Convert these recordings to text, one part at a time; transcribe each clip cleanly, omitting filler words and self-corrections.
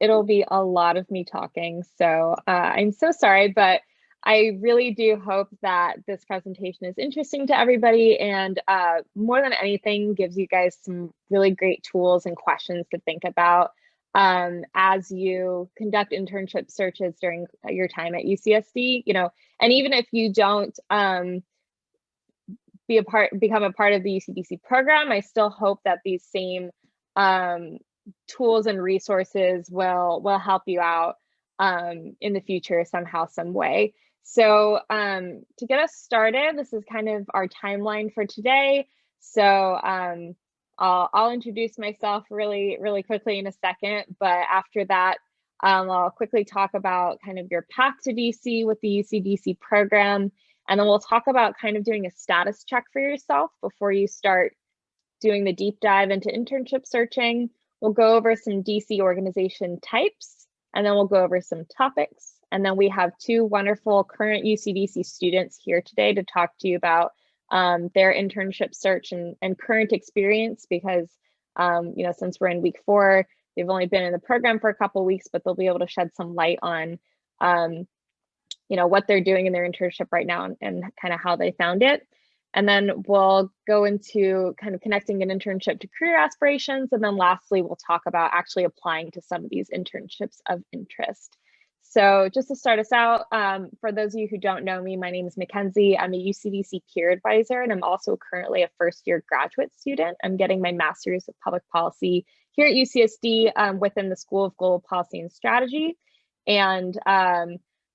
It'll be a lot of me talking, so I'm so sorry, but I really do hope that this presentation is interesting to everybody, and more than anything, gives you guys some really great tools and questions to think about as you conduct internship searches during your time at UCSD. And even if you don't become a part of the UCDC program, I still hope that these same tools and resources will help you out in the future somehow, some way. So to get us started, this is kind of our timeline for today. So I'll introduce myself really quickly in a second, but after that, I'll quickly talk about kind of your path to DC with the UCDC program. And then we'll talk about kind of doing a status check for yourself before you start doing the deep dive into internship searching. We'll go over some DC organization types, and then we'll go over some topics. And then we have two wonderful current UCDC students here today to talk to you about their internship search and current experience, because since we're in week 4, they've only been in the program for a couple of weeks, but they'll be able to shed some light on what they're doing in their internship right now and kind of how they found it. And then we'll go into kind of connecting an internship to career aspirations. And then lastly, we'll talk about actually applying to some of these internships of interest. So just to start us out, for those of you who don't know me, my name is McKenzie. I'm a UCDC peer advisor, and I'm also currently a first-year graduate student. I'm getting my master's of public policy here at UCSD within the School of Global Policy and Strategy. And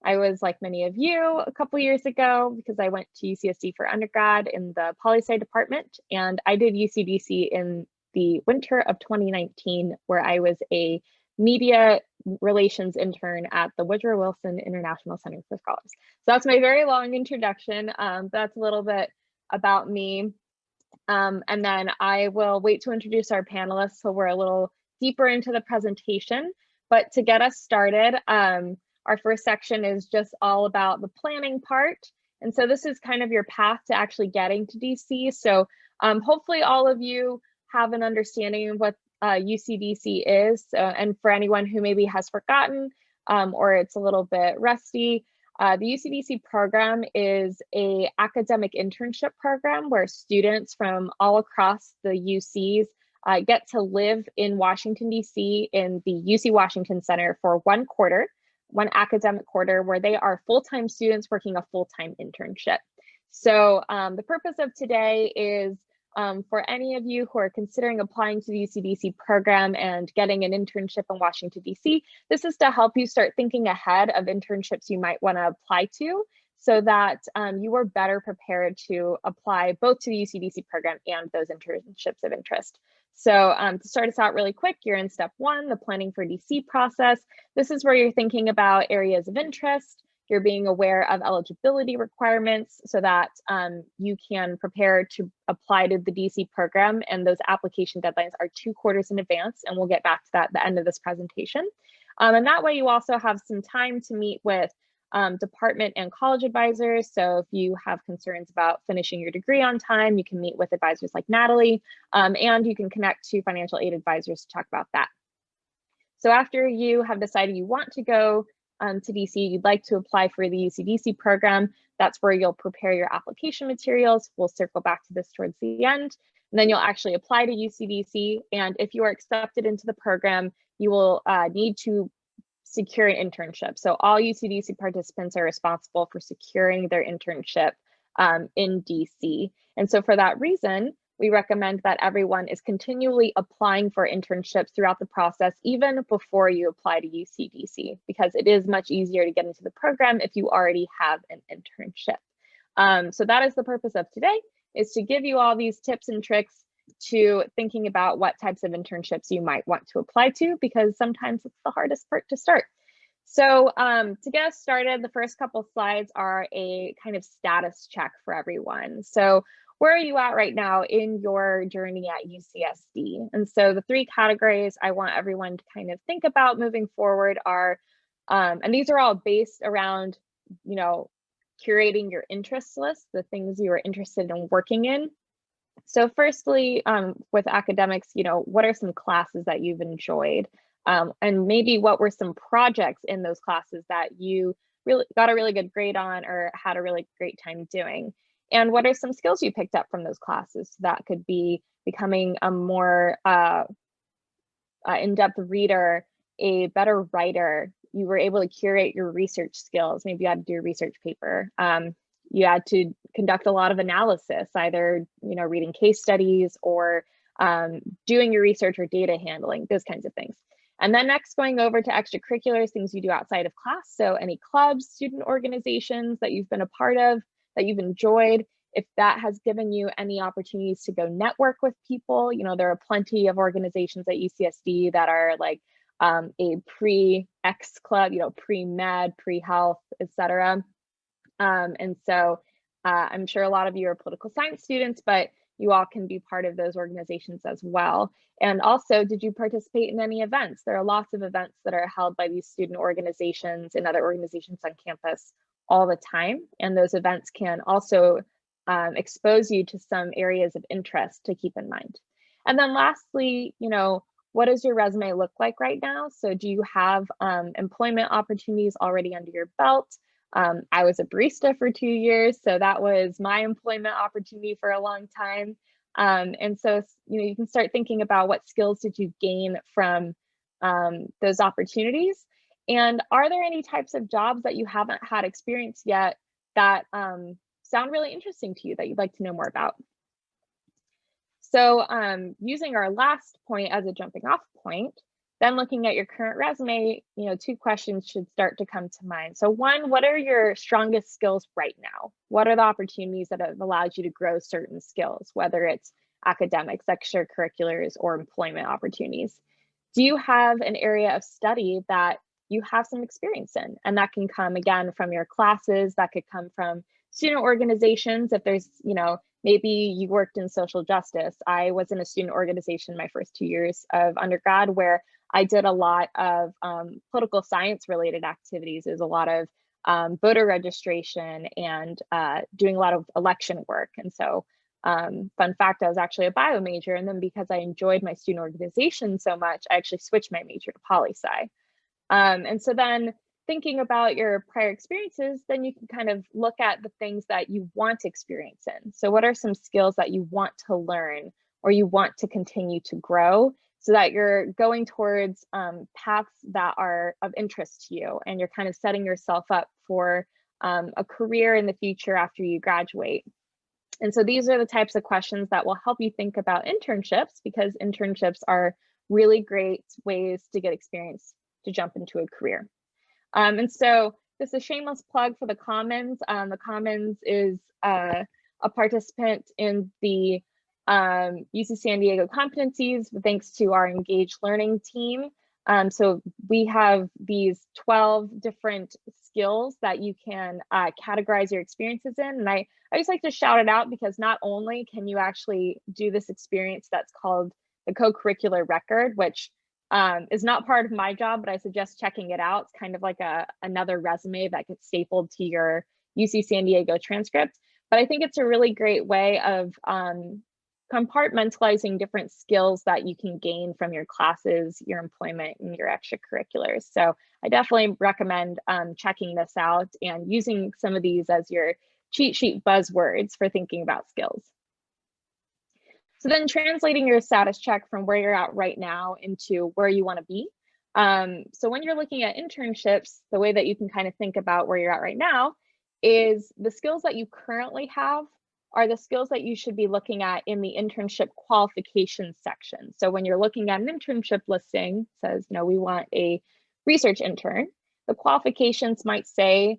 I was, like many of you, a couple years ago, because I went to UCSD for undergrad in the poli-sci department, and I did UCDC in the winter of 2019, where I was a media relations intern at the Woodrow Wilson International Center for Scholars. So that's my very long introduction. That's a little bit about me. And then I will wait to introduce our panelists so we're a little deeper into the presentation. But to get us started, our first section is just all about the planning part. And so this is kind of your path to actually getting to DC. So hopefully all of you have an understanding of what UCDC is. And for anyone who maybe has forgotten or it's a little bit rusty, the UCDC program is an academic internship program where students from all across the UCs get to live in Washington, D.C. in the UC Washington Center for one academic quarter, where they are full-time students working a full-time internship. So the purpose of today is for any of you who are considering applying to the UCDC program and getting an internship in Washington, D.C., this is to help you start thinking ahead of internships you might want to apply to, so that you are better prepared to apply both to the UCDC program and those internships of interest. So to start us out really quick, you're in step 1, the planning for DC process. This is where you're thinking about areas of interest. You're being aware of eligibility requirements so that you can prepare to apply to the DC program, and those application deadlines are 2 quarters in advance, and we'll get back to that at the end of this presentation. And that way you also have some time to meet with department and college advisors. So if you have concerns about finishing your degree on time, you can meet with advisors like Natalie, and you can connect to financial aid advisors to talk about that. So after you have decided you want to go to DC, you'd like to apply for the UCDC program, that's where you'll prepare your application materials. We'll circle back to this towards the end. And then you'll actually apply to UCDC. And if you are accepted into the program, you will need to secure an internship. So all UCDC participants are responsible for securing their internship in DC. And so for that reason, we recommend that everyone is continually applying for internships throughout the process, even before you apply to UCDC, because it is much easier to get into the program if you already have an internship. So that is the purpose of today, is to give you all these tips and tricks to thinking about what types of internships you might want to apply to, because sometimes it's the hardest part to start. So to get us started, the first couple slides are a kind of status check for everyone. So where are you at right now in your journey at UCSD? And so the 3 categories I want everyone to kind of think about moving forward are, and these are all based around, curating your interest list, the things you are interested in working in. So firstly, with academics, what are some classes that you've enjoyed? And maybe what were some projects in those classes that you really got a really good grade on or had a really great time doing? And what are some skills you picked up from those classes? That could be becoming a more in-depth reader, a better writer. You were able to curate your research skills. Maybe you had to do a research paper. You had to conduct a lot of analysis, either reading case studies or doing your research or data handling, those kinds of things. And then next, going over to extracurriculars, things you do outside of class. So any clubs, student organizations that you've been a part of, that you've enjoyed, if that has given you any opportunities to go network with people. There are plenty of organizations at UCSD that are like a pre-X club, pre-med, pre-health, etc. And so I'm sure a lot of you are political science students, but you all can be part of those organizations as well. And also, did you participate in any events? There are lots of events that are held by these student organizations and other organizations on campus all the time. And those events can also expose you to some areas of interest to keep in mind. And then lastly, what does your resume look like right now? So do you have employment opportunities already under your belt? I was a barista for 2 years, so that was my employment opportunity for a long time. And so, you can start thinking about what skills did you gain from those opportunities? And are there any types of jobs that you haven't had experience yet that sound really interesting to you that you'd like to know more about? So using our last point as a jumping off point, then looking at your current resume, 2 questions should start to come to mind. So one, what are your strongest skills right now? What are the opportunities that have allowed you to grow certain skills, whether it's academics, extracurriculars, or employment opportunities? Do you have an area of study that you have some experience in? And that can come again from your classes, that could come from student organizations. If there's, maybe you worked in social justice. I was in a student organization my first 2 years of undergrad where I did a lot of political science related activities. There's a lot of voter registration and doing a lot of election work. And so fun fact, I was actually a bio major. And then because I enjoyed my student organization so much, I actually switched my major to poli-sci. And so then thinking about your prior experiences, then you can kind of look at the things that you want experience in. So what are some skills that you want to learn or you want to continue to grow so that you're going towards paths that are of interest to you and you're kind of setting yourself up for a career in the future after you graduate. And so these are the types of questions that will help you think about internships, because internships are really great ways to get experience to jump into a career. And so this is a shameless plug for the Commons. The Commons is a participant in the UC San Diego competencies, thanks to our engaged learning team. So we have these 12 different skills that you can categorize your experiences in. And I just like to shout it out because not only can you actually do this experience that's called the co-curricular record, which is not part of my job, but I suggest checking it out. It's kind of like another resume that gets stapled to your UC San Diego transcript. But I think it's a really great way of compartmentalizing different skills that you can gain from your classes, your employment, and your extracurriculars. So I definitely recommend checking this out and using some of these as your cheat sheet buzzwords for thinking about skills. So then translating your status check from where you're at right now into where you want to be. So when you're looking at internships, the way that you can kind of think about where you're at right now is the skills that you currently have are the skills that you should be looking at in the internship qualifications section. So when you're looking at an internship listing, it says, we want a research intern. The qualifications might say,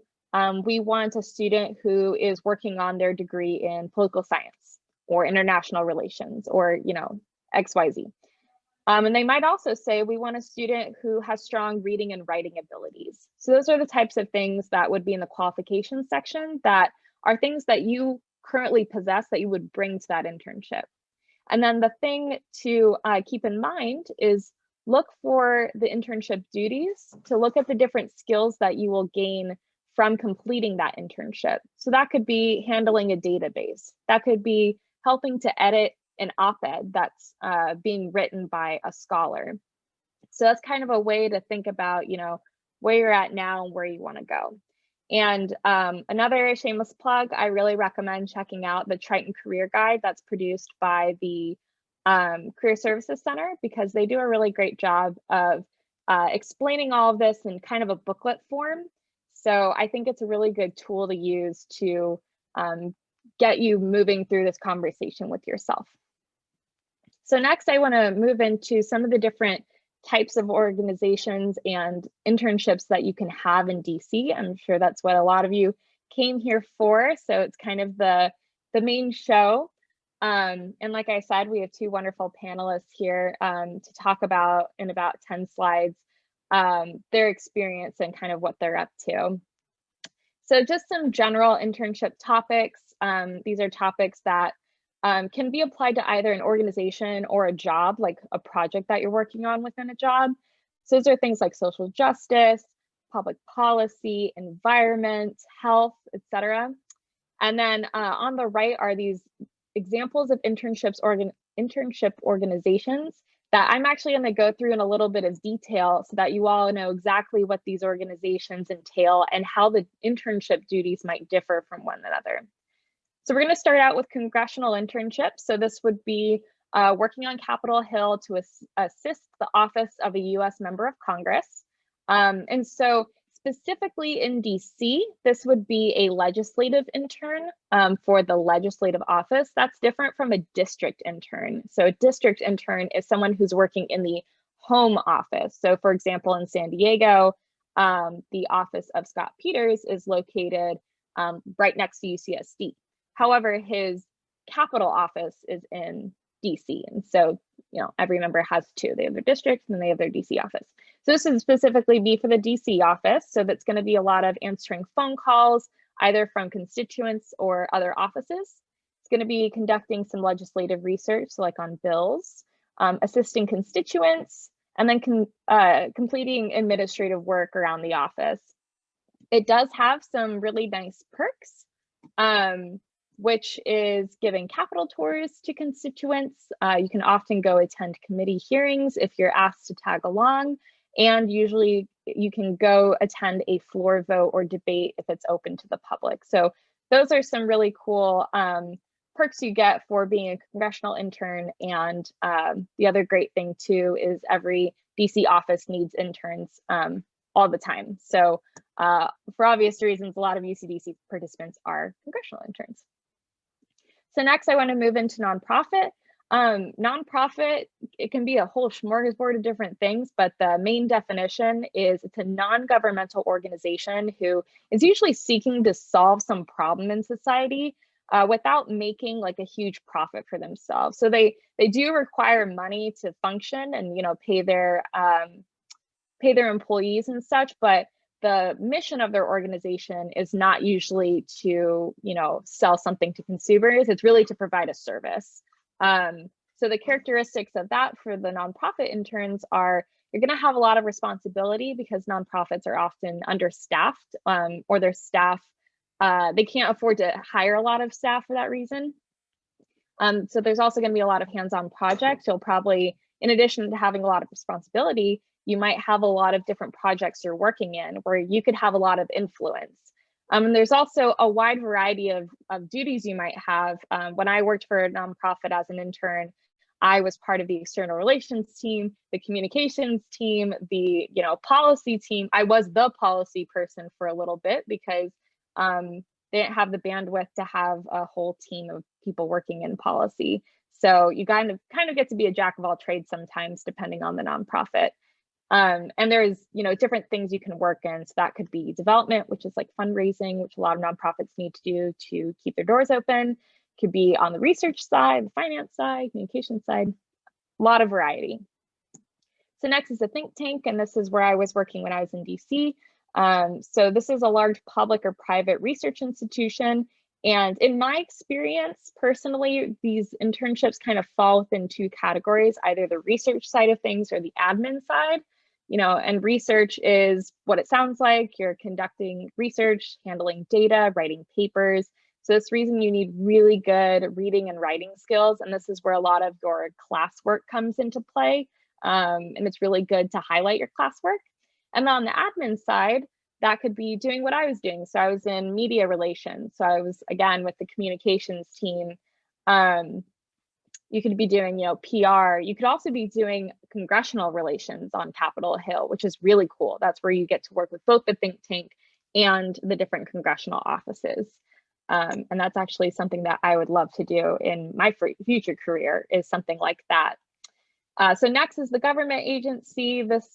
we want a student who is working on their degree in political science or international relations or, XYZ. And they might also say, we want a student who has strong reading and writing abilities. So those are the types of things that would be in the qualifications section that are things that you currently possess that you would bring to that internship. And then the thing to keep in mind is look for the internship duties, to look at the different skills that you will gain from completing that internship. So that could be handling a database. That could be helping to edit an op-ed that's being written by a scholar. So that's kind of a way to think about, where you're at now and where you want to go. And another shameless plug, I really recommend checking out the Triton Career Guide that's produced by the Career Services Center, because they do a really great job of explaining all of this in kind of a booklet form. So I think it's a really good tool to use to get you moving through this conversation with yourself. So next, I want to move into some of the different types of organizations and internships that you can have in DC. I'm sure that's what a lot of you came here for. So it's kind of the main show. And like I said, we have two wonderful panelists here to talk about, in about 10 slides, their experience and kind of what they're up to. So just some general internship topics. These are topics that can be applied to either an organization or a job, like a project that you're working on within a job. So those are things like social justice, public policy, environment, health, etc. And then on the right are these examples of internship organizations that I'm actually going to go through in a little bit of detail so that you all know exactly what these organizations entail and how the internship duties might differ from one another. So we're going to start out with Congressional Internship. So this would be working on Capitol Hill to assist the office of a US member of Congress. And so specifically in DC, this would be a legislative intern for the legislative office. That's different from a district intern. So a district intern is someone who's working in the home office. So for example, in San Diego, the office of Scott Peters is located right next to UCSD. However, his capital office is in DC. And so, every member has two. They have their district and then they have their DC office. So this would specifically be for the DC office. So that's going to be a lot of answering phone calls, either from constituents or other offices. It's going to be conducting some legislative research, so like on bills, assisting constituents, and then completing administrative work around the office. It does have some really nice perks, which is giving Capitol tours to constituents. You can often go attend committee hearings if you're asked to tag along, and usually you can go attend a floor vote or debate if it's open to the public. So those are some really cool perks you get for being a congressional intern. And the other great thing too is every DC office needs interns all the time. So for obvious reasons, a lot of UCDC participants are congressional interns. So next, I want to move into nonprofit. Nonprofit, it can be a whole smorgasbord of different things, but the main definition is it's a non-governmental organization who is usually seeking to solve some problem in society without making like a huge profit for themselves. So they do require money to function and pay their employees and such, but the mission of their organization is not usually to, sell something to consumers. It's really to provide a service. So the characteristics of that for the nonprofit interns are you're going to have a lot of responsibility because nonprofits are often understaffed or their staff, they can't afford to hire a lot of staff for that reason. So there's also going to be a lot of hands-on projects. You'll probably, in addition to having a lot of responsibility, you might have a lot of different projects you're working in where you could have a lot of influence. And there's also a wide variety of duties you might have. When I worked for a nonprofit as an intern, I was part of the external relations team, the communications team, the policy team. I was the policy person for a little bit because they didn't have the bandwidth to have a whole team of people working in policy. So you kind of get to be a jack of all trades sometimes, depending on the nonprofit. And there's, different things you can work in. So that could be development, which is like fundraising, which a lot of nonprofits need to do to keep their doors open. Could be on the research side, the finance side, communication side, a lot of variety. So next is a think tank, and this is where I was working when I was in DC. So this is a large public or private research institution. And in my experience, personally, these internships kind of fall within two categories, either the research side of things or the admin side. And research is what it sounds like. You're conducting research, handling data, writing papers. So this reason you need really good reading and writing skills. And this is where a lot of your classwork comes into play. and it's really good to highlight your classwork. And then on the admin side, that could be doing what I was doing. So I was in media relations. So I was, again, with the communications team. You could be doing, PR. You could also be doing congressional relations on Capitol Hill, which is really cool. That's where you get to work with both the think tank and the different congressional offices. And that's actually something that I would love to do in my future career, is something like that. So next is the government agency. This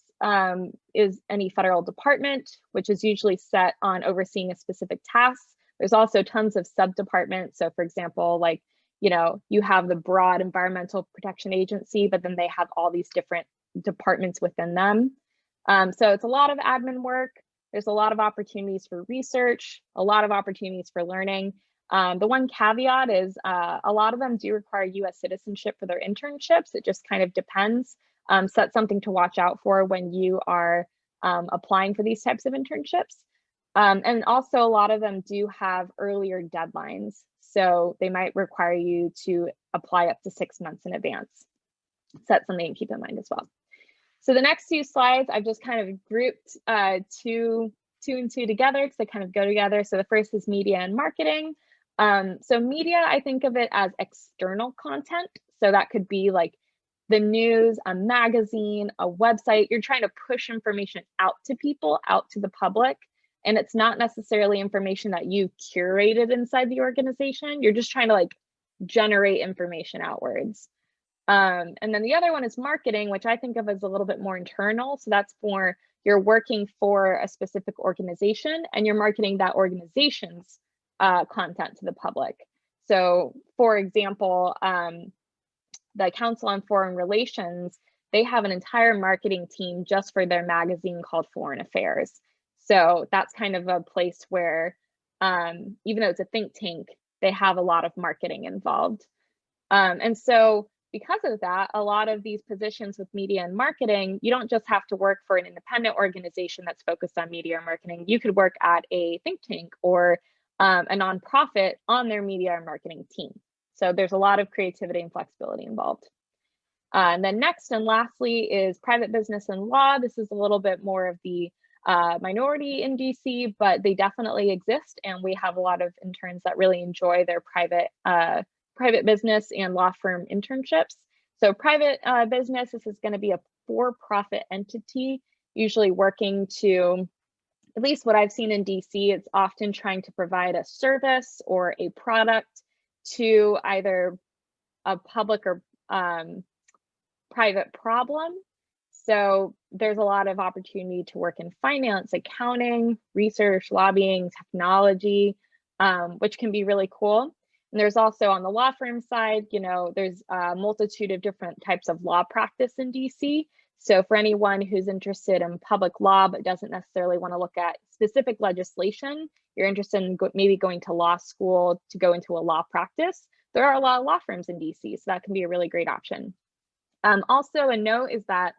is any federal department, which is usually set on overseeing a specific task. There's also tons of sub-departments. So for example, like, you have the broad Environmental Protection Agency, but then they have all these different departments within them. So it's a lot of admin work. There's a lot of opportunities for research, a lot of opportunities for learning. The one caveat is a lot of them do require US citizenship for their internships. It just kind of depends. So that's something to watch out for when you are applying for these types of internships. And also a lot of them do have earlier deadlines. So they might require you to apply up to 6 months in advance. So that's something to keep in mind as well. So the next two slides, I've just kind of grouped two and two together because they kind of go together. So the first is media and marketing. So media, I think of it as external content. So that could be like the news, a magazine, a website. You're trying to push information out to people, out to the public. And it's not necessarily information that you've curated inside the organization. You're just trying to like generate information outwards. And then the other one is marketing, which I think of as a little bit more internal. So that's more, you're working for a specific organization and you're marketing that organization's content to the public. So for example, the Council on Foreign Relations, they have an entire marketing team just for their magazine called Foreign Affairs. So that's kind of a place where, even though it's a think tank, they have a lot of marketing involved. And so because of that, a lot of these positions with media and marketing, you don't just have to work for an independent organization that's focused on media or marketing. You could work at a think tank or a nonprofit on their media or marketing team. So there's a lot of creativity and flexibility involved. And then next and lastly is private business and law. This is a little bit more of the minority in DC, but they definitely exist. And we have a lot of interns that really enjoy their private business and law firm internships. So private business, this is going to be a for-profit entity, usually working to, at least what I've seen in DC, it's often trying to provide a service or a product to either a public or private problem. So there's a lot of opportunity to work in finance, accounting, research, lobbying, technology, which can be really cool. And there's also on the law firm side, there's a multitude of different types of law practice in DC. So for anyone who's interested in public law, but doesn't necessarily want to look at specific legislation, you're interested in maybe going to law school to go into a law practice, there are a lot of law firms in DC, so that can be a really great option. Also a note is that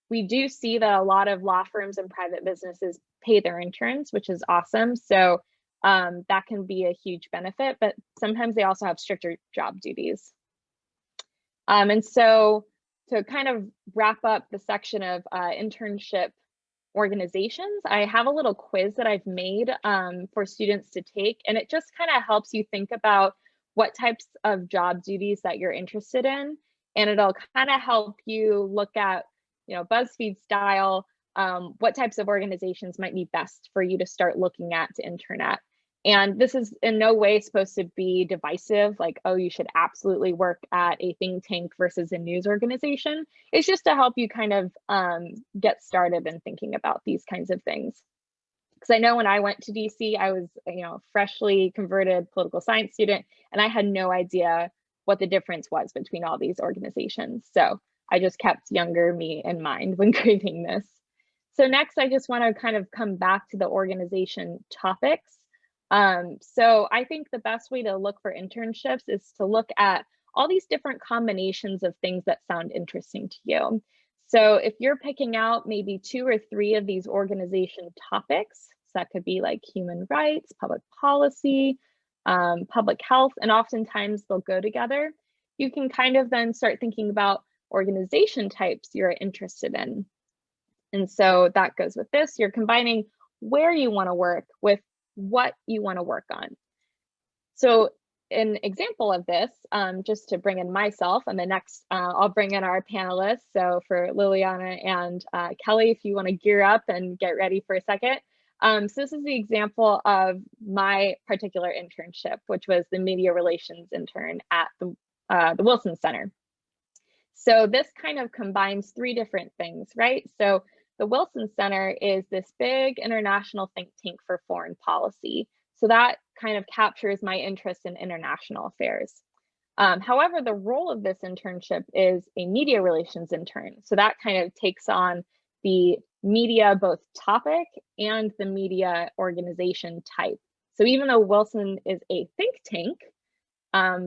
we do see that a lot of law firms and private businesses pay their interns, which is awesome. So that can be a huge benefit, but sometimes they also have stricter job duties. And so to kind of wrap up the section of internship organizations, I have a little quiz that I've made for students to take, and it just kind of helps you think about what types of job duties that you're interested in, and it'll kind of help you look at, BuzzFeed style, what types of organizations might be best for you to start looking at to intern at. And this is in no way supposed to be divisive, like, oh, you should absolutely work at a think tank versus a news organization. It's just to help you kind of get started in thinking about these kinds of things. Because I know when I went to DC, I was, freshly converted political science student, and I had no idea what the difference was between all these organizations. So I just kept younger me in mind when creating this. So next, I just want to kind of come back to the organization topics. So I think the best way to look for internships is to look at all these different combinations of things that sound interesting to you. So if you're picking out maybe 2 or 3 of these organization topics, so that could be like human rights, public policy, public health, and oftentimes they'll go together, you can kind of then start thinking about organization types you're interested in. And so that goes with this. You're combining where you want to work with what you want to work on. So an example of this, just to bring in myself, and the next, I'll bring in our panelists. So for Lilianna and Kelly, if you want to gear up and get ready for a second. So this is the example of my particular internship, which was the media relations intern at the Wilson Center. So this kind of combines three different things, right? So the Wilson Center is this big international think tank for foreign policy. So that kind of captures my interest in international affairs. However, the role of this internship is a media relations intern. So that kind of takes on the media, both topic and the media organization type. So even though Wilson is a think tank,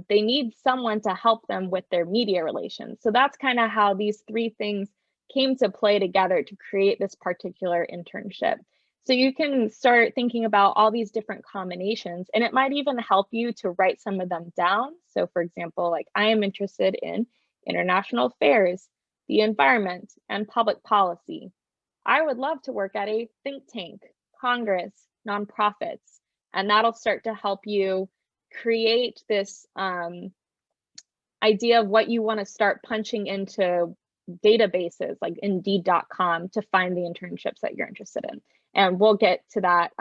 they need someone to help them with their media relations. So that's kind of how these three things came to play together to create this particular internship. So you can start thinking about all these different combinations, and it might even help you to write some of them down. So for example, like I am interested in international affairs, the environment, and public policy. I would love to work at a think tank, Congress, nonprofits, and that'll start to help you create this idea of what you want to start punching into databases like Indeed.com to find the internships that you're interested in. And we'll get to that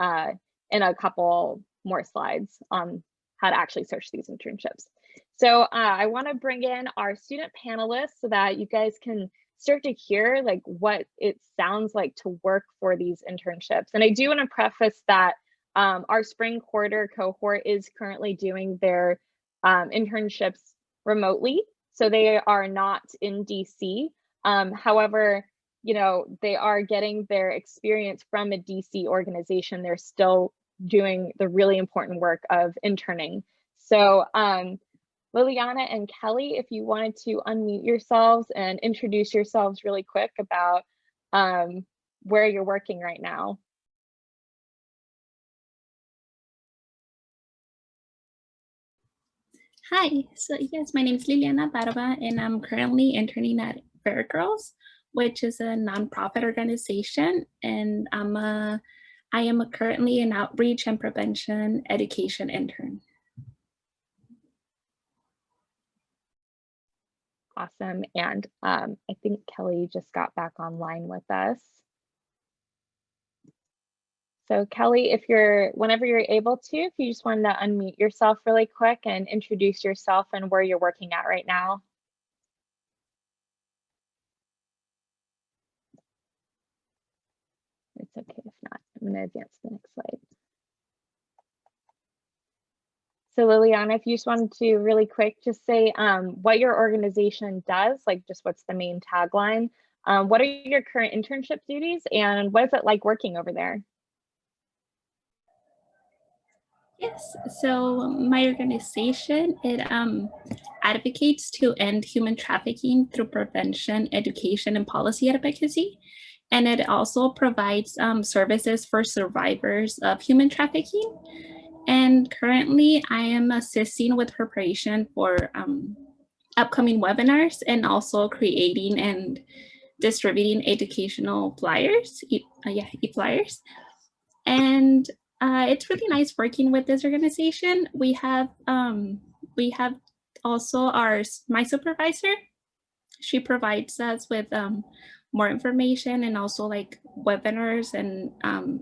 in a couple more slides on how to actually search these internships. So I want to bring in our student panelists so that you guys can start to hear like what it sounds like to work for these internships. And I do want to preface that our spring quarter cohort is currently doing their internships remotely. So they are not in DC. However, you know, they are getting their experience from a DC organization. They're still doing the really important work of interning. So Lilianna and Kelly, if you wanted to unmute yourselves and introduce yourselves really quick about where you're working right now. Hi, so yes, my name is Lilianna Barba, and I'm currently interning at Fair Girls, which is a nonprofit organization, and I am currently an outreach and prevention education intern. Awesome, and I think Kelly just got back online with us. So Kelly, if whenever you're able to, if you just wanted to unmute yourself really quick and introduce yourself and where you're working at right now. It's okay if not. I'm going to advance to the next slide. So Lilianna, if you just wanted to really quick, just say what your organization does, like just what's the main tagline, what are your current internship duties, and what is it like working over there? Yes, so my organization, it advocates to end human trafficking through prevention, education, and policy advocacy. And it also provides services for survivors of human trafficking. And currently I am assisting with preparation for upcoming webinars and also creating and distributing educational flyers, e-flyers. And it's really nice working with this organization. We have also my supervisor. She provides us with more information and also like webinars, and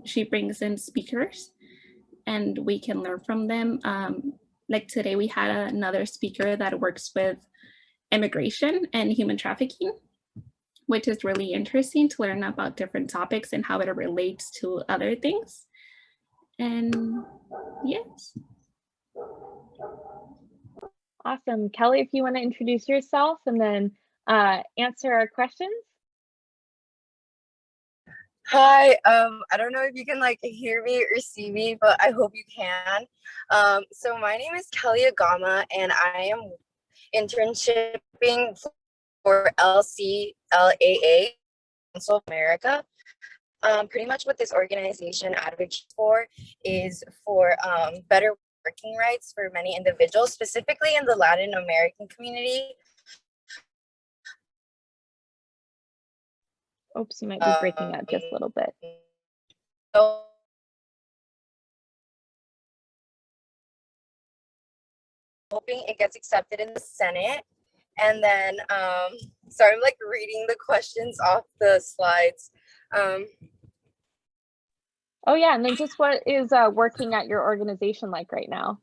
she brings in speakers and we can learn from them. Like today we had another speaker that works with immigration and human trafficking, which is really interesting to learn about different topics and how it relates to other things. And yes. Awesome. Kelly, if you want to introduce yourself and then answer our questions. Hi, I don't know if you can like hear me or see me, but I hope you can. So my name is Kelly Agama, and I am internshipping for LCLAA, Council of America. Pretty much what this organization advocates for is for better working rights for many individuals, specifically in the Latin American community. Oops, you might be breaking up just a little bit. So hoping it gets accepted in the Senate. And then, sorry, I'm like reading the questions off the slides. Oh yeah, and then just what is working at your organization like right now?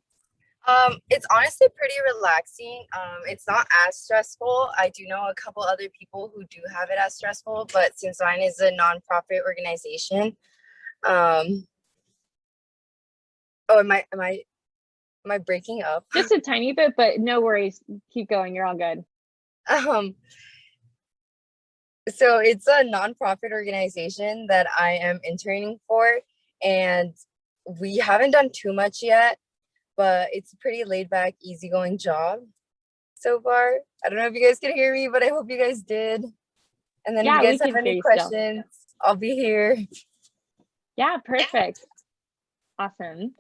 It's honestly pretty relaxing. It's not as stressful. I do know a couple other people who do have it as stressful, but since mine is a nonprofit organization, oh, am I breaking up? Just a tiny bit, but no worries. Keep going. You're all good. So it's a nonprofit organization that I am interning for, and we haven't done too much yet, but it's a pretty laid back, easygoing job so far. I don't know if you guys can hear me, but I hope you guys did. And then Yeah, if you guys we have can hear any you still. questions, I'll be here. Yeah, perfect. Awesome.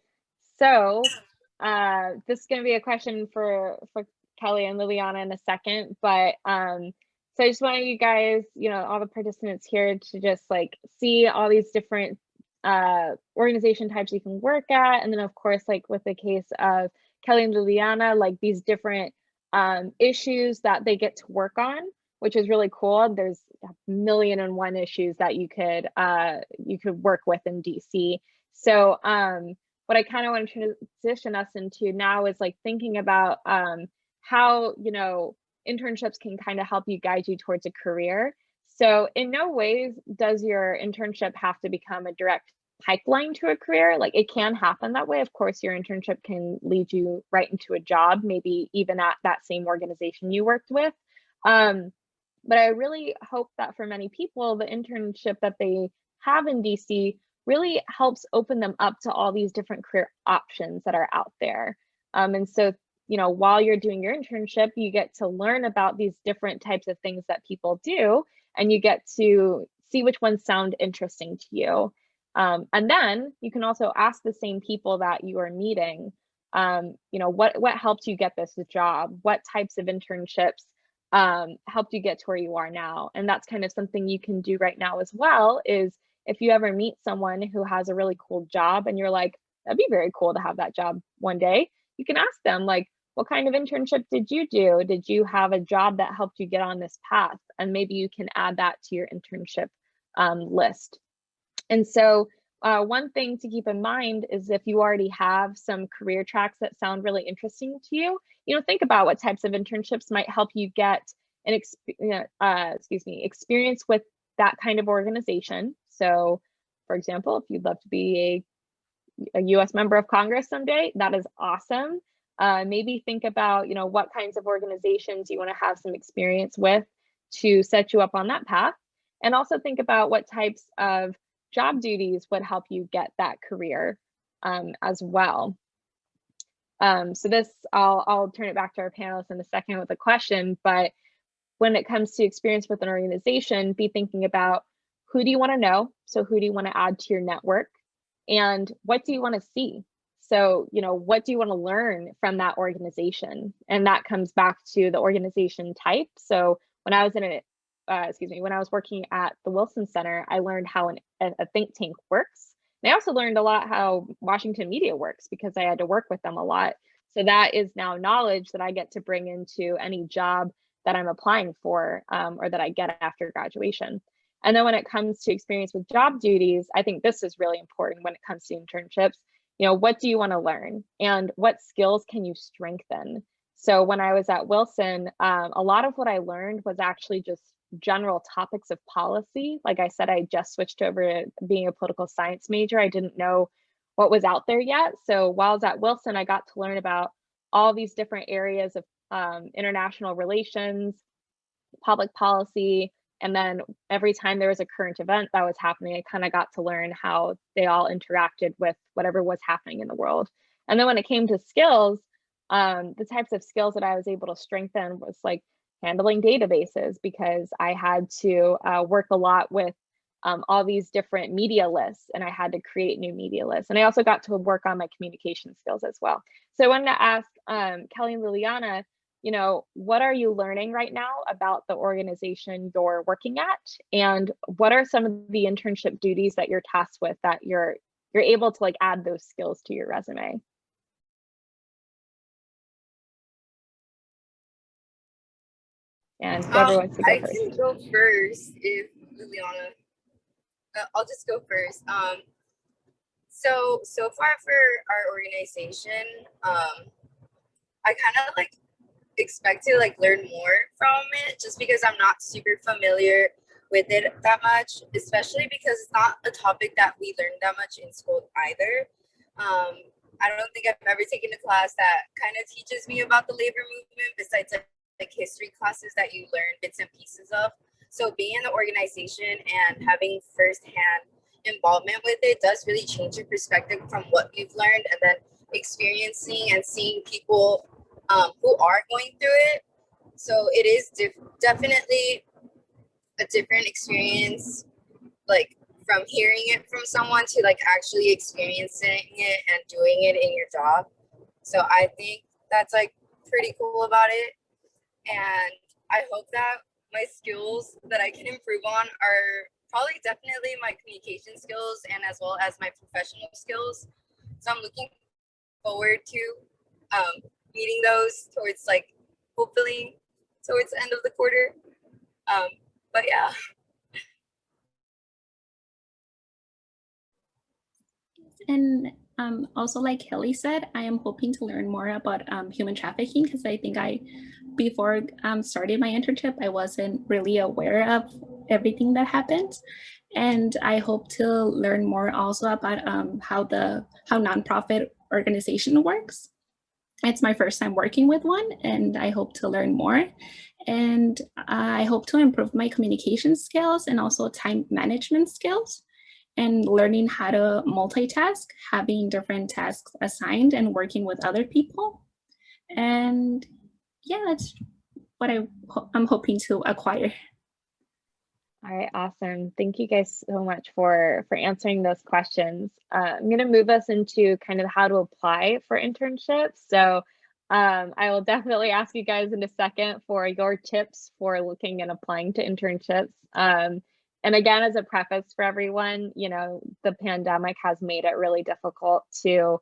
So this is going to be a question for Kelly and Lilianna in a second, but so I just want you guys, you know, all the participants here to just like see all these different organization types you can work at, and then of course, like with the case of Kelly and Lilianna, like these different issues that they get to work on, which is really cool. There's a million and one issues that you could work with in DC. So what I kind of want to transition us into now is like thinking about how, you know, internships can kind of help you guide you towards a career. So in no ways does your internship have to become a direct pipeline to a career. Like it can happen that way. Of course, your internship can lead you right into a job, maybe even at that same organization you worked with. But I really hope that for many people, the internship that they have in DC really helps open them up to all these different career options that are out there. And so, you know, while you're doing your internship, you get to learn about these different types of things that people do, and you get to see which ones sound interesting to you. And then you can also ask the same people that you are meeting, you know, what helped you get this job? What types of internships helped you get to where you are now? And that's kind of something you can do right now as well, is if you ever meet someone who has a really cool job and you're like, that'd be very cool to have that job one day, you can ask them like, what kind of internship did you do? Did you have a job that helped you get on this path? And maybe you can add that to your internship list. And so one thing to keep in mind is if you already have some career tracks that sound really interesting to you, you know, think about what types of internships might help you get an experience with that kind of organization. So, for example, if you'd love to be a US member of Congress someday, that is awesome. Maybe think about, you know, what kinds of organizations you want to have some experience with to set you up on that path. And also think about what types of job duties would help you get that career as well. So this, I'll turn it back to our panelists in a second with a question, but when it comes to experience with an organization, be thinking about who do you want to know? So who do you want to add to your network? And what do you want to see? So, you know, what do you want to learn from that organization? And that comes back to the organization type. So when I was when I was working at the Wilson Center, I learned how a think tank works. And I also learned a lot how Washington media works because I had to work with them a lot. So that is now knowledge that I get to bring into any job that I'm applying for or that I get after graduation. And then when it comes to experience with job duties, I think this is really important when it comes to internships. You know, what do you want to learn and what skills can you strengthen? So when I was at Wilson, a lot of what I learned was actually just general topics of policy. Like I said, I just switched over to being a political science major. I didn't know what was out there yet. So while I was at Wilson, I got to learn about all these different areas of international relations, public policy, and then every time there was a current event that was happening, I kind of got to learn how they all interacted with whatever was happening in the world. And then when it came to skills, the types of skills that I was able to strengthen was like handling databases, because I had to work a lot with all these different media lists, and I had to create new media lists. And I also got to work on my communication skills as well. So I wanted to ask Kelly and Lilianna, you know, what are you learning right now about the organization you're working at? And what are some of the internship duties that you're tasked with that you're able to like add those skills to your resume? And whoever wants to go I first. can go first if Lilianna. I'll just go first. So far for our organization, I kind of like expect to like learn more from it, just because I'm not super familiar with it that much, especially because it's not a topic that we learn that much in school either. I don't think I've ever taken a class that kind of teaches me about the labor movement besides like history classes that you learn bits and pieces of. So being in the organization and having firsthand involvement with it does really change your perspective from what you've learned, and then experiencing and seeing people who are going through it. So it is definitely a different experience, like from hearing it from someone to like actually experiencing it and doing it in your job. So I think that's like pretty cool about it. And I hope that my skills that I can improve on are probably definitely my communication skills and as well as my professional skills. So I'm looking forward to meeting those towards like hopefully towards the end of the quarter. But yeah. And also, like Kelly said, I am hoping to learn more about human trafficking, because I think before starting my internship, I wasn't really aware of everything that happens. And I hope to learn more also about how nonprofit organization works. It's my first time working with one, and I hope to learn more. And I hope to improve my communication skills and also time management skills, and learning how to multitask, having different tasks assigned and working with other people. And yeah, that's what I'm hoping to acquire. All right, awesome. Thank you guys so much for answering those questions. I'm going to move us into kind of how to apply for internships. So I will definitely ask you guys in a second for your tips for looking and applying to internships. And again, as a preface for everyone, you know, the pandemic has made it really difficult to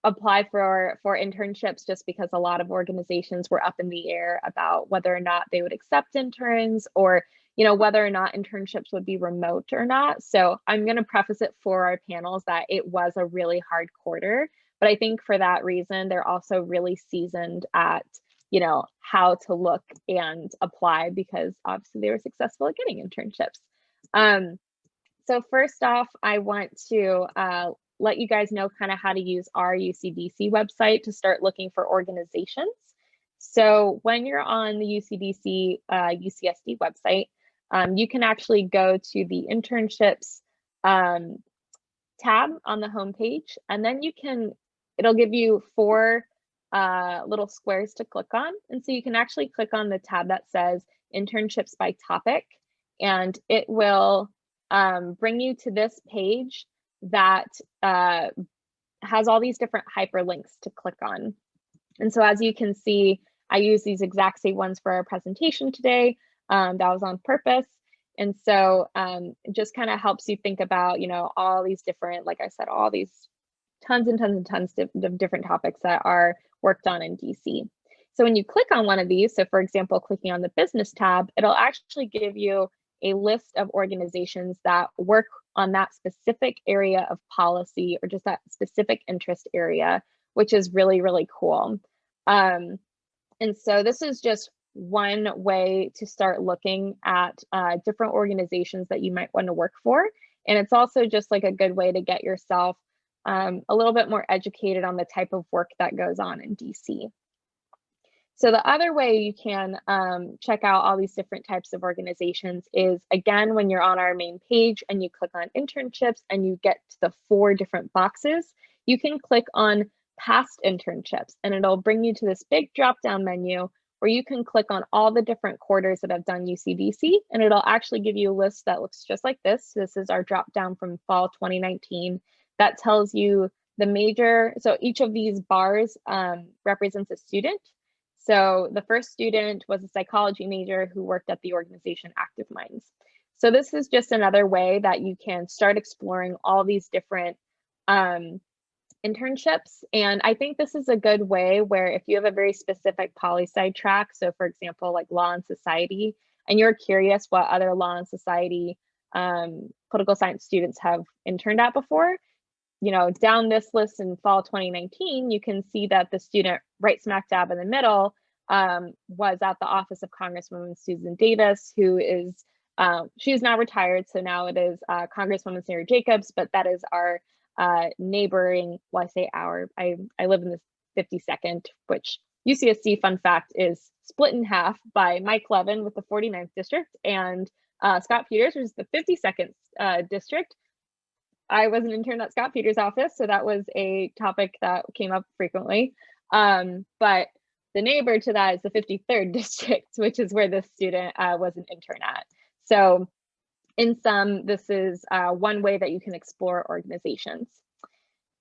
apply for internships, just because a lot of organizations were up in the air about whether or not they would accept interns, or you know, whether or not internships would be remote or not. So I'm going to preface it for our panels that it was a really hard quarter, but I think for that reason they're also really seasoned at, you know, how to look and apply, because obviously they were successful at getting internships. So first off, I want to let you guys know kind of how to use our UCDC website to start looking for organizations. So when you're on the UCDC UCSD website, you can actually go to the Internships tab on the homepage, and then it'll give you 4 little squares to click on. And so you can actually click on the tab that says Internships by Topic, and it will bring you to this page that has all these different hyperlinks to click on. And so as you can see, I use these exact same ones for our presentation today. That was on purpose. And so it just kind of helps you think about, you know, all these different, like I said, all these tons and tons and tons of different topics that are worked on in DC. So when you click on one of these, so for example, clicking on the business tab, it'll actually give you a list of organizations that work on that specific area of policy, or just that specific interest area, which is really, really cool. And so this is just one way to start looking at different organizations that you might want to work for. And it's also just like a good way to get yourself a little bit more educated on the type of work that goes on in DC. So the other way you can check out all these different types of organizations is, again, when you're on our main page and you click on internships and you get to the 4 different boxes, you can click on past internships, and it'll bring you to this big drop-down menu where you can click on all the different quarters that have done UCDC, and it'll actually give you a list that looks just like this. This is our drop-down from fall 2019 that tells you the major, so each of these bars represents a student. So the first student was a psychology major who worked at the organization Active Minds. So this is just another way that you can start exploring all these different internships. And I think this is a good way where if you have a very specific poli-sci track, so for example, like law and society, and you're curious what other law and society political science students have interned at before, you know, down this list in fall 2019, you can see that the student right smack dab in the middle was at the office of Congresswoman Susan Davis, who is, she is now retired, so now it is Congresswoman Sarah Jacobs, but that is our neighboring, well, I say our, I live in the 52nd, which UCSC, fun fact, is split in half by Mike Levin with the 49th district and Scott Peters, which is the 52nd district. I was an intern at Scott Peters' office, so that was a topic that came up frequently. But the neighbor to that is the 53rd district, which is where this student was an intern at. So in sum, this is one way that you can explore organizations.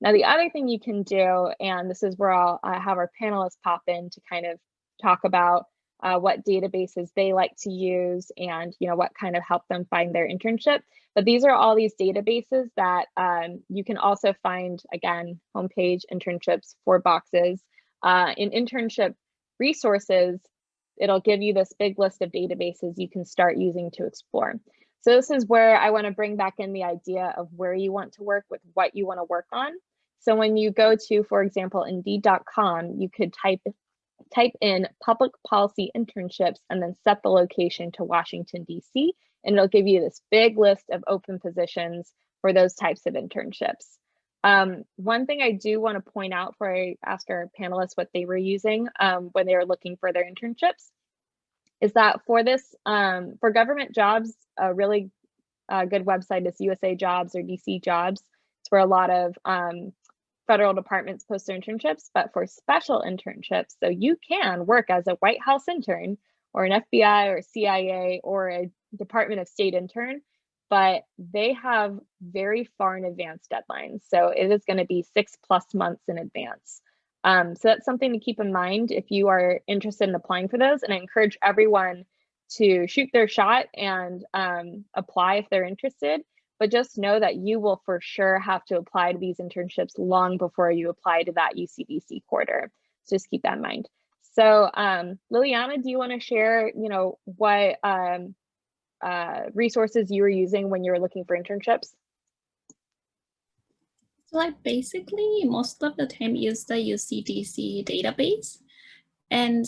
Now, the other thing you can do, and this is where I'll have our panelists pop in to kind of talk about what databases they like to use and, you know, what kind of helped them find their internship. But these are all these databases that you can also find, again, homepage, internships, 4 boxes. In internship resources, it'll give you this big list of databases you can start using to explore. So this is where I want to bring back in the idea of where you want to work with what you want to work on. So when you go to, for example, Indeed.com, you could type in public policy internships and then set the location to Washington, D.C. And it'll give you this big list of open positions for those types of internships. One thing I do want to point out before I ask our panelists what they were using when they were looking for their internships is that for this, for government jobs, a really good website is USA Jobs or DC Jobs. It's where a lot of federal departments post their internships, but for special internships, so you can work as a White House intern or an FBI or CIA or a Department of State intern, but they have very far in advance deadlines. So it is going to be 6+ months in advance. So that's something to keep in mind if you are interested in applying for those. And I encourage everyone to shoot their shot and apply if they're interested. But just know that you will for sure have to apply to these internships long before you apply to that UCDC quarter. So just keep that in mind. So Lilianna, do you want to share, you know, what resources you were using when you were looking for internships? So I basically most of the time use the UCDC database, and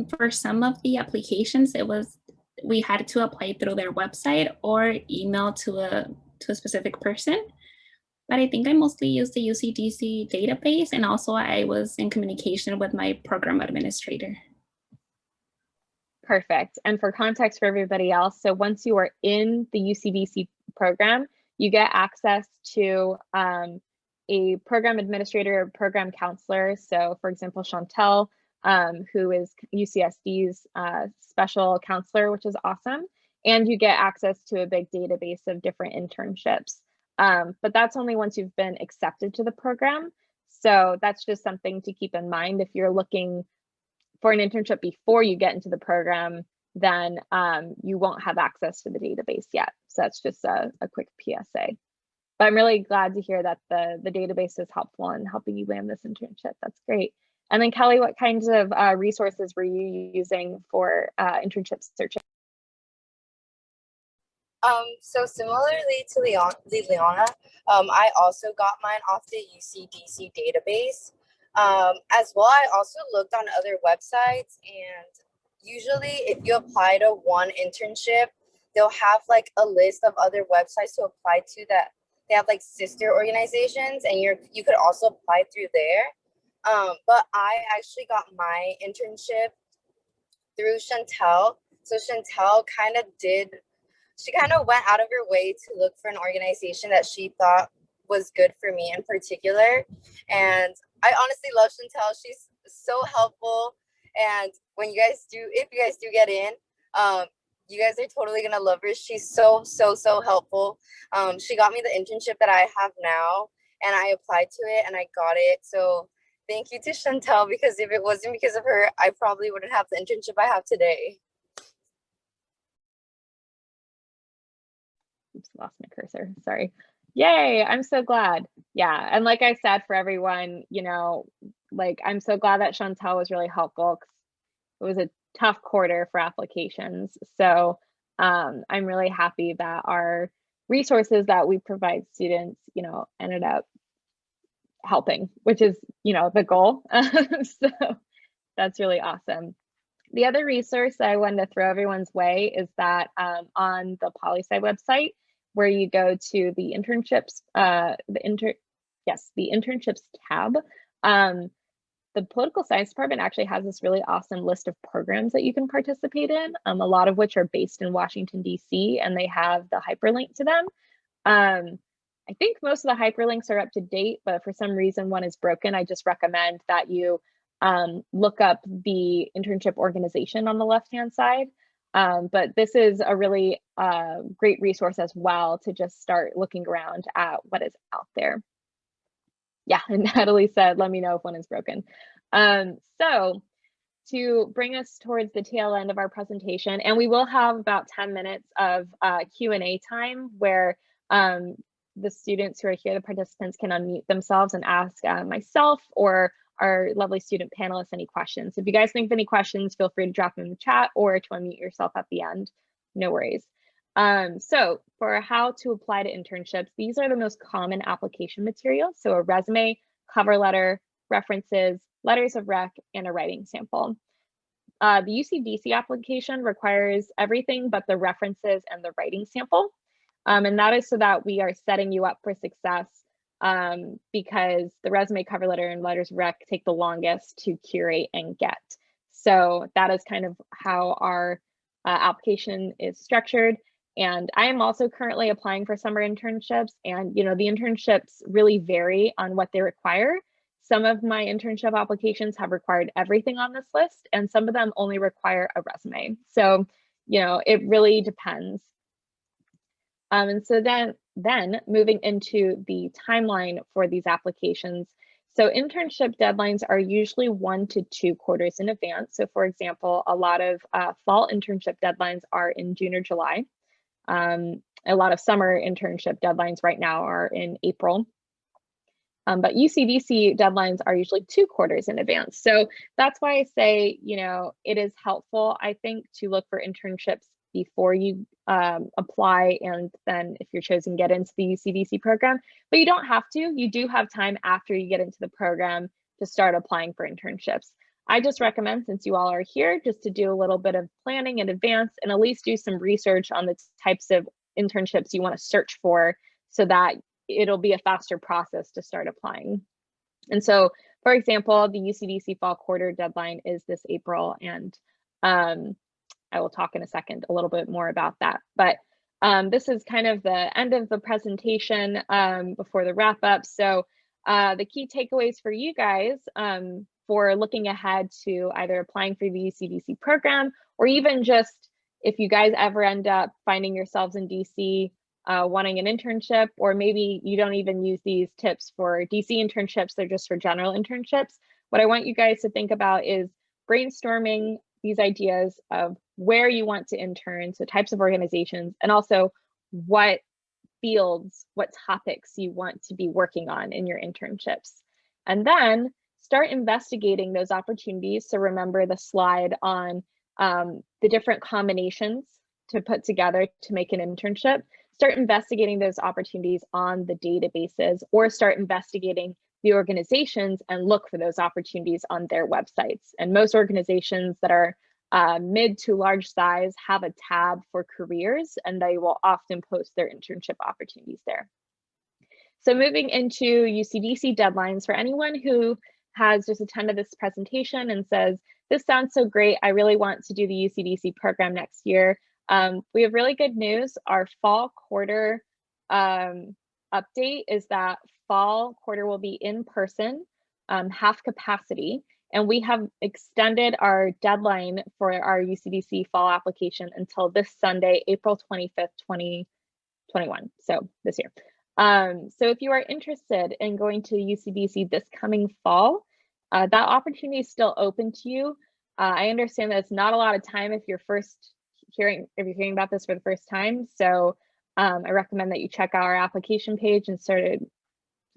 for some of the applications, we had to apply through their website or email to a specific person. But I think I mostly use the UCDC database, and also I was in communication with my program administrator. Perfect. And for context for everybody else, so once you are in the UCDC program, you get access to a program administrator, or program counselor. So for example, Chantel, who is UCSD's special counselor, which is awesome. And you get access to a big database of different internships. But that's only once you've been accepted to the program. So that's just something to keep in mind. If you're looking for an internship before you get into the program, then you won't have access to the database yet. So that's just a quick PSA. But I'm really glad to hear that the database is helpful in helping you land this internship. That's great. And then Kelly, what kinds of resources were you using for internship searching? So similarly to Lilianna, I also got mine off the UCDC database. As well, I also looked on other websites, and usually if you apply to one internship, they'll have like a list of other websites to apply to that they have like sister organizations, and you could also apply through there. But I actually got my internship through Chantel. So Chantel she kind of went out of her way to look for an organization that she thought was good for me in particular. And I honestly love Chantel. She's so helpful. And if you guys do get in, you guys are totally gonna love her. She's so helpful. She got me the internship that I have now. and I applied to it and I got it. So thank you to Chantel, because if it wasn't because of her, I probably wouldn't have the internship I have today. Oops, lost my cursor, sorry. Yay, I'm so glad. Yeah, and like I said, for everyone, you know, like I'm so glad that Chantel was really helpful, 'cause it was a tough quarter for applications. So I'm really happy that our resources that we provide students, you know, ended up helping, which is, you know, the goal. So that's really awesome. The other resource that I wanted to throw everyone's way is that on the POLI Sci website, where you go to the internships, the internships tab. The Political Science Department actually has this really awesome list of programs that you can participate in, a lot of which are based in Washington, D.C, and they have the hyperlink to them. I think most of the hyperlinks are up to date, but if for some reason one is broken, I just recommend that you look up the internship organization on the left-hand side. But this is a really great resource as well to just start looking around at what is out there. Yeah, and Natalie said, let me know if one is broken. So to bring us towards the tail end of our presentation, and we will have about 10 minutes of Q&A time where the students who are here, the participants, can unmute themselves and ask myself or our lovely student panelists any questions. If you guys think of any questions, feel free to drop them in the chat or to unmute yourself at the end, no worries. So for how to apply to internships, these are the most common application materials. So a resume, cover letter, references, letters of rec, and a writing sample. The UCDC application requires everything but the references and the writing sample. And that is so that we are setting you up for success, because the resume, cover letter, and letters of rec take the longest to curate and get. So that is kind of how our application is structured. And I am also currently applying for summer internships, and you know, the internships really vary on what they require. Some of my internship applications have required everything on this list, and some of them only require a resume. So, you know, it really depends. And so then moving into the timeline for these applications. So internship deadlines are usually 1 to 2 quarters in advance. So for example, a lot of fall internship deadlines are in June or July. A lot of summer internship deadlines right now are in April. But UCDC deadlines are usually 2 quarters in advance. So that's why I say, you know, it is helpful, I think, to look for internships before you apply, and then if you're chosen, get into the UCDC program. But you don't have to. You do have time after you get into the program to start applying for internships. I just recommend, since you all are here, just to do a little bit of planning in advance and at least do some research on the types of internships you want to search for, so that it'll be a faster process to start applying. And so, for example, the UCDC fall quarter deadline is this April, and I will talk in a second a little bit more about that. But this is kind of the end of the presentation before the wrap up. So the key takeaways for you guys for looking ahead to either applying for the UCDC program, or even just if you guys ever end up finding yourselves in DC wanting an internship, or maybe you don't even use these tips for DC internships, they're just for general internships. What I want you guys to think about is brainstorming these ideas of where you want to intern, so types of organizations, and also what fields, what topics you want to be working on in your internships. And then start investigating those opportunities. So remember the slide on the different combinations to put together to make an internship. Start investigating those opportunities on the databases, or start investigating the organizations and look for those opportunities on their websites. And most organizations that are mid to large size have a tab for careers, and they will often post their internship opportunities there. So moving into UCDC deadlines, for anyone who has just attended this presentation and says, this sounds so great, I really want to do the UCDC program next year, we have really good news. Our fall quarter update is that fall quarter will be in person, half capacity, and we have extended our deadline for our UCDC fall application until this Sunday, April 25th, 2021, so this year. So if you are interested in going to UCDC this coming fall, that opportunity is still open to you. I understand that it's not a lot of time if you're hearing about this for the first time. So I recommend that you check out our application page and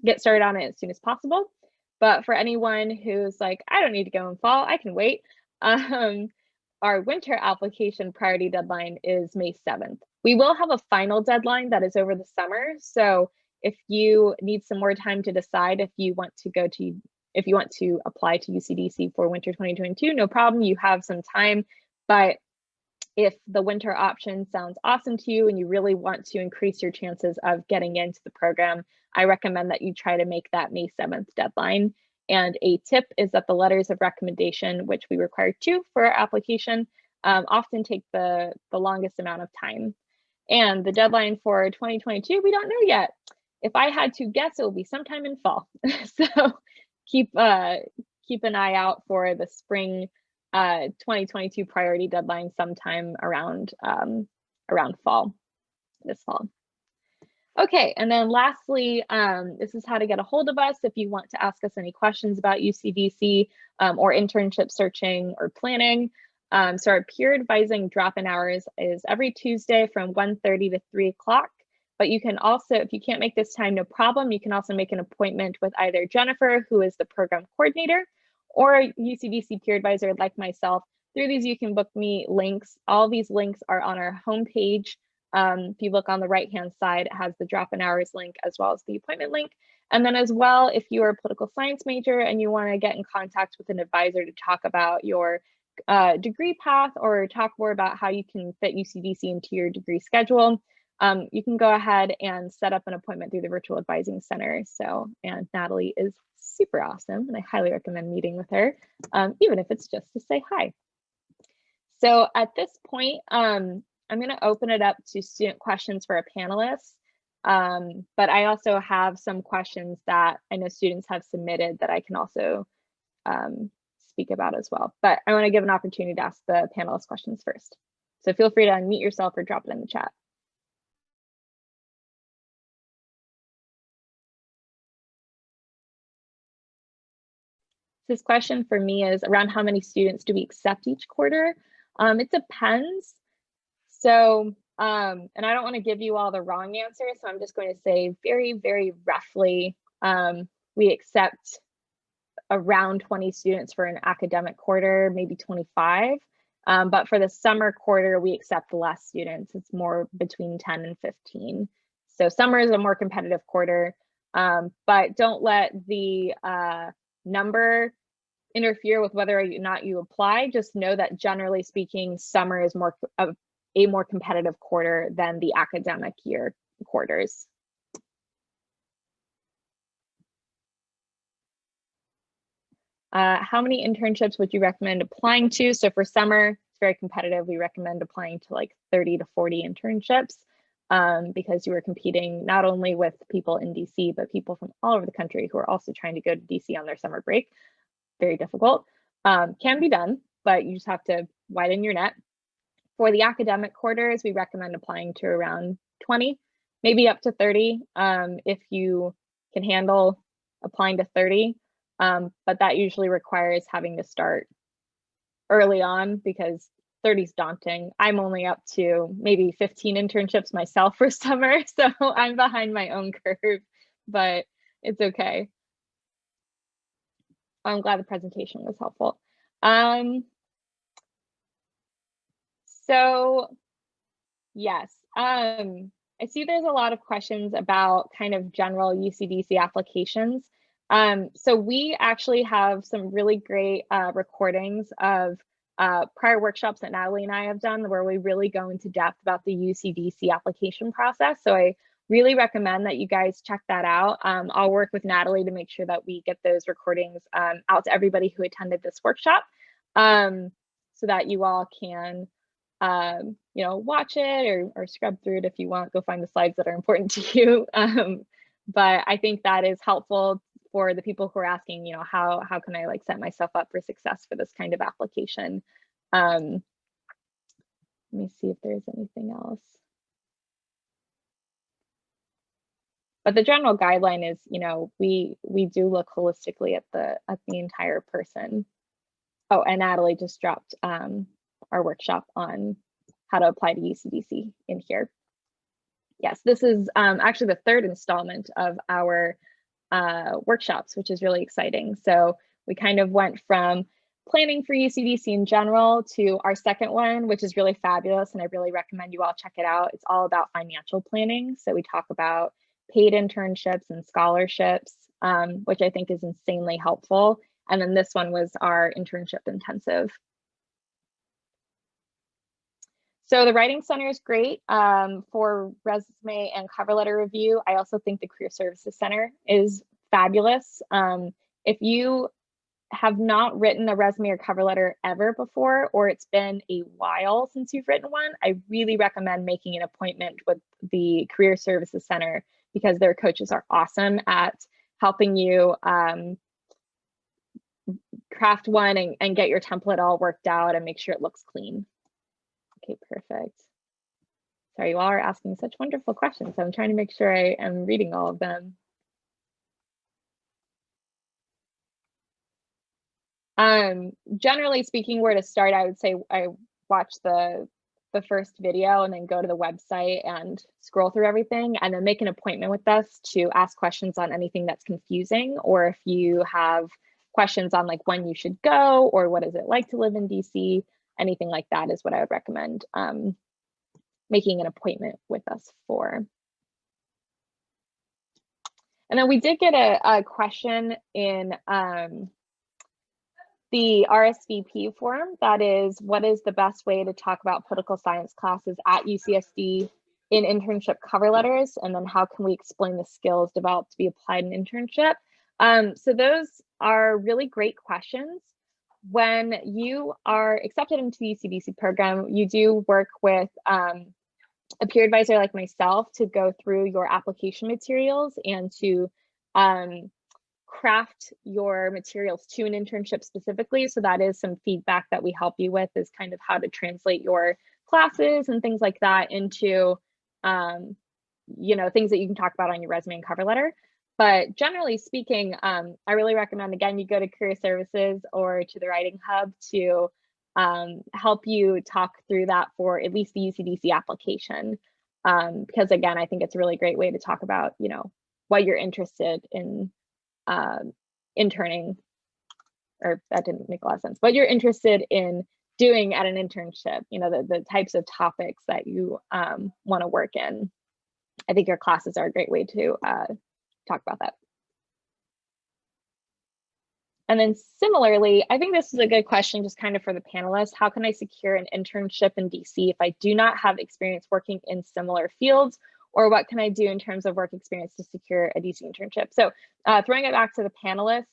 get started on it as soon as possible. But for anyone who's like, I don't need to go in fall, I can wait. Our winter application priority deadline is May 7th. We will have a final deadline that is over the summer. So if you need some more time to decide if you want to apply to UCDC for winter 2022, no problem, you have some time. But if the winter option sounds awesome to you and you really want to increase your chances of getting into the program, I recommend that you try to make that May 7th deadline. And a tip is that the letters of recommendation, which we require 2 for our application, often take the longest amount of time. And the deadline for 2022, we don't know yet. If I had to guess, it will be sometime in fall. So keep an eye out for the spring 2022 priority deadline sometime around fall, this fall. Okay, and then lastly, this is how to get a hold of us if you want to ask us any questions about UCDC or internship searching or planning. So our peer advising drop-in hours is every Tuesday from 1:30 to 3 o'clock. But you can also, if you can't make this time, no problem, you can also make an appointment with either Jennifer, who is the program coordinator, or a UCDC peer advisor like myself. Through these, you can book me links. All these links are on our homepage. If you look on the right-hand side, it has the drop-in hours link as well as the appointment link. And then as well, if you are a political science major and you want to get in contact with an advisor to talk about your degree path or talk more about how you can fit UCDC into your degree schedule, you can go ahead and set up an appointment through the Virtual Advising Center. And Natalie is super awesome, and I highly recommend meeting with her, even if it's just to say hi. So at this point, I'm going to open it up to student questions for our panelists, but I also have some questions that I know students have submitted that I can also speak about as well. But I want to give an opportunity to ask the panelists questions first. So feel free to unmute yourself or drop it in the chat. This question for me is around how many students do we accept each quarter? It depends. So, and I don't want to give you all the wrong answers, so I'm just going to say very, very roughly, we accept around 20 students for an academic quarter, maybe 25. But for the summer quarter, we accept less students. It's more between 10 and 15. So summer is a more competitive quarter, but don't let the number interfere with whether or not you apply. Just know that generally speaking, summer is a more competitive quarter than the academic year quarters. How many internships would you recommend applying to? So for summer, it's very competitive. We recommend applying to like 30 to 40 internships because you are competing not only with people in DC, but people from all over the country who are also trying to go to DC on their summer break. Very difficult. Can be done, but you just have to widen your net. For the academic quarters, we recommend applying to around 20, maybe up to 30 if you can handle applying to 30. But that usually requires having to start early on because 30 is daunting. I'm only up to maybe 15 internships myself for summer, so I'm behind my own curve, but it's okay. I'm glad the presentation was helpful. So yes, I see there's a lot of questions about kind of general UCDC applications. So we actually have some really great recordings of prior workshops that Natalie and I have done where we really go into depth about the UCDC application process. So I really recommend that you guys check that out. I'll work with Natalie to make sure that we get those recordings out to everybody who attended this workshop so that you all can you know, watch it or scrub through it if you want, go find the slides that are important to you. But I think that is helpful for the people who are asking, you know, how can I like set myself up for success for this kind of application? Let me see if there's anything else. But the general guideline is, we do look holistically at the entire person. Oh, and Natalie just dropped our workshop on how to apply to UCDC in here. Yes, this is actually the third installment of our workshops, which is really exciting. So we kind of went from planning for UCDC in general to our second one, which is really fabulous, and I really recommend you all check it out. It's all about financial planning. So we talk about paid internships and scholarships, which I think is insanely helpful. And then this one was our internship intensive. So the Writing Center is great for resume and cover letter review. I also think the Career Services Center is fabulous. If you have not written a resume or cover letter ever before, or it's been a while since you've written one, I really recommend making an appointment with the Career Services Center, because their coaches are awesome at helping you craft one and get your template all worked out and make sure it looks clean. Okay, perfect. Sorry, you all are asking such wonderful questions. So I'm trying to make sure I am reading all of them. Generally speaking, where to start, I would say I watch the first video and then go to the website and scroll through everything, and then make an appointment with us to ask questions on anything that's confusing, or if you have questions on like when you should go, or what is it like to live in DC, anything like that is what I would recommend making an appointment with us for. And then we did get a question in the RSVP form, that is, what is the best way to talk about political science classes at UCSD in internship cover letters? And then how can we explain the skills developed to be applied in internship? So those are really great questions. When you are accepted into the UCDC program, you do work with a peer advisor like myself to go through your application materials and to craft your materials to an internship specifically. So that is some feedback that we help you with, is kind of how to translate your classes and things like that into things that you can talk about on your resume and cover letter. But generally speaking, I really recommend, again, you go to Career Services or to the Writing Hub to help you talk through that for at least the UCDC application. Because again, I think it's a really great way to talk about, what you're interested in interning, or that didn't make a lot of sense, what you're interested in doing at an internship, the types of topics that you want to work in. I think your classes are a great way to talk about that. And then similarly, I think this is a good question just kind of for the panelists. How can I secure an internship in DC if I do not have experience working in similar fields? Or what can I do in terms of work experience to secure a DC internship? So throwing it back to the panelists,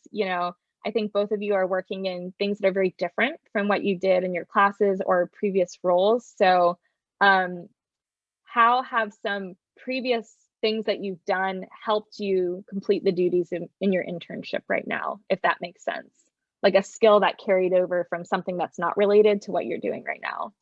I think both of you are working in things that are very different from what you did in your classes or previous roles. So how have some previous things that you've done helped you complete the duties in your internship right now, if that makes sense? Like a skill that carried over from something that's not related to what you're doing right now.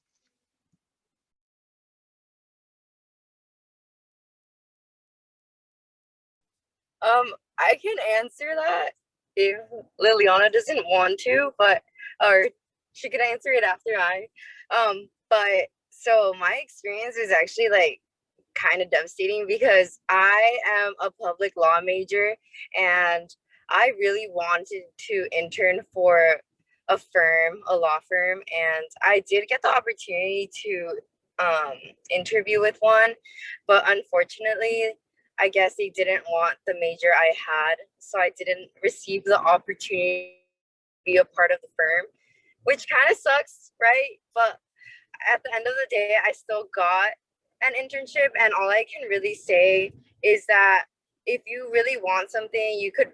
I can answer that if Lilianna doesn't want to, or she could answer it after I. But so my experience is actually like kind of devastating, because I am a public law major and I really wanted to intern for a law firm, and I did get the opportunity to interview with one, but unfortunately I guess they didn't want the major I had, so I didn't receive the opportunity to be a part of the firm, which kind of sucks, right? But at the end of the day, I still got an internship, and all I can really say is that if you really want something, you could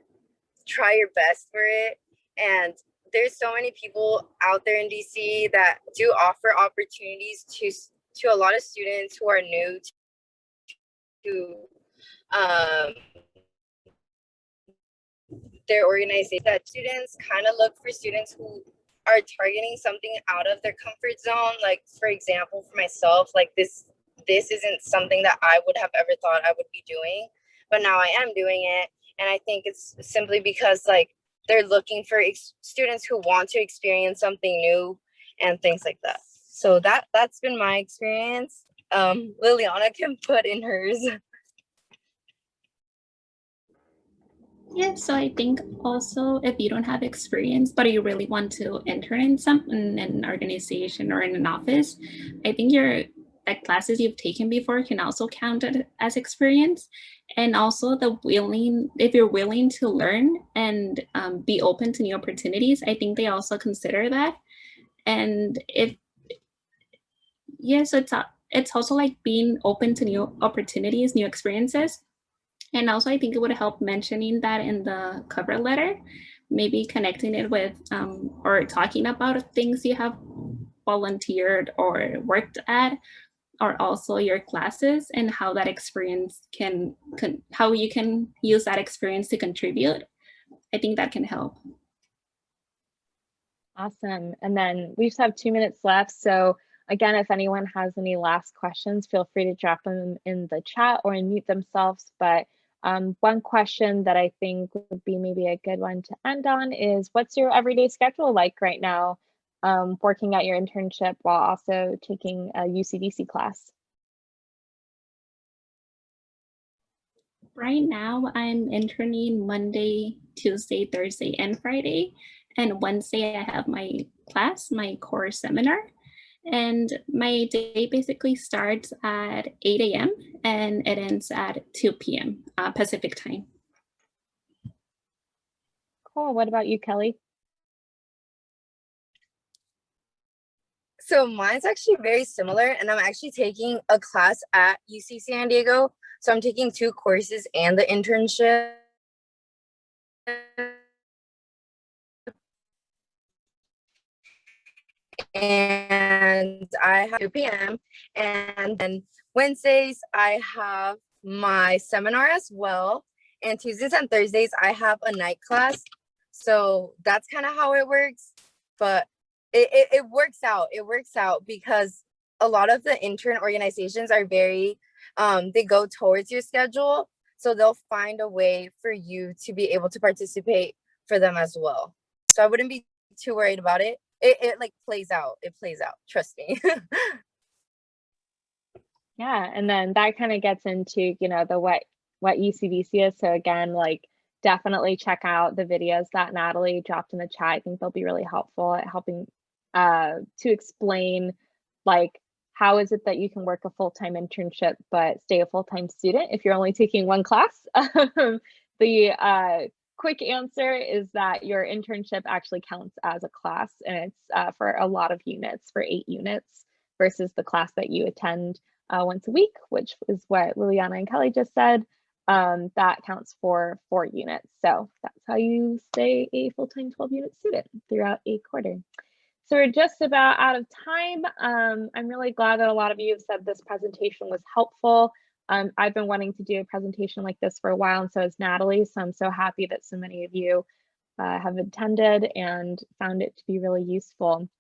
try your best for it. And there's so many people out there in DC that do offer opportunities to a lot of students who are new to their organization, that students kind of look for students who are targeting something out of their comfort zone. Like, for example, for myself, like this isn't something that I would have ever thought I would be doing, but now I am doing it. And I think it's simply because like they're looking for students who want to experience something new and things like that. So that's been my experience. Lilianna can put in hers. Yeah, so I think also if you don't have experience, but you really want to enter in an organization or in an office, I think your like classes you've taken before can also count as experience. And also if you're willing to learn and be open to new opportunities, I think they also consider that. And so it's also like being open to new opportunities, new experiences. And also, I think it would help mentioning that in the cover letter, maybe connecting it with or talking about things you have volunteered or worked at, or also your classes and how that experience how you can use that experience to contribute. I think that can help. Awesome. And then we just have 2 minutes left. So again, if anyone has any last questions, feel free to drop them in the chat or unmute themselves. But one question that I think would be maybe a good one to end on is, what's your everyday schedule like right now, working at your internship while also taking a UCDC class? Right now, I'm interning Monday, Tuesday, Thursday, and Friday. And Wednesday, I have my class, my core seminar. And my day basically starts at 8 a.m. and it ends at 2 p.m. Pacific time. Cool. What about you, Kelly? So mine's actually very similar, and I'm actually taking a class at UC San Diego. So I'm taking 2 courses and the internship. And I have 2 p.m. And then Wednesdays, I have my seminar as well. And Tuesdays and Thursdays, I have a night class. So that's kind of how it works. But it works out. It works out because a lot of the intern organizations are very, they go towards your schedule. So they'll find a way for you to be able to participate for them as well. So I wouldn't be too worried about it. It like plays out. It plays out. Trust me. Yeah, and then that kind of gets into, the what UCDC is. So again, like definitely check out the videos that Natalie dropped in the chat. I think they'll be really helpful at helping to explain like how is it that you can work a full-time internship but stay a full-time student if you're only taking one class. The quick answer is that your internship actually counts as a class, and it's for a lot of units, for 8 units versus the class that you attend once a week, which is what Lilianna and Kelly just said. That counts for 4 units. So that's how you stay a full-time 12-unit student throughout a quarter. So we're just about out of time. I'm really glad that a lot of you have said this presentation was helpful. I've been wanting to do a presentation like this for a while, and so has Natalie. So I'm so happy that so many of you have attended and found it to be really useful.